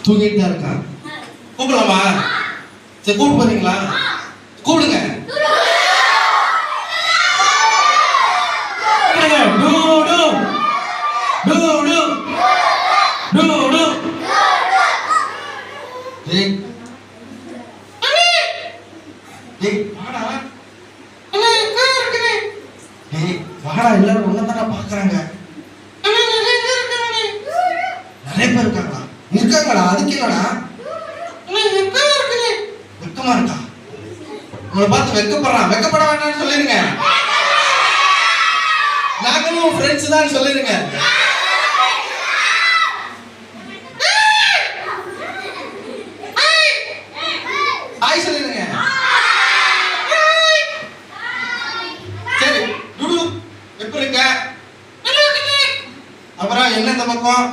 தூங்கிட்டு தான் இருக்கான். கூப்பிடலாமா? சரி கூப்பிட்டு போறீங்களா? கூப்பிடுங்க. வாடா, எல்லாரும் ஒன்னதான பாக்குறாங்க. நிறைய பேர் இருக்காங்களா? இருக்காங்களா? அதுக்கு என்னடா வெக்கமா இருக்கா? உங்களை பார்த்து வெக்கப்படுறான். வெக்கப்பட வேண்டாம்னு சொல்லிருங்க. நாங்களும் ஃப்ரெண்ட்ஸ் தான் சொல்லிருங்க. ஹாய் சொல்லிருங்க. சரி, டுடு எப்படி இருக்க? அப்புறம் என்ன இந்த பக்கம்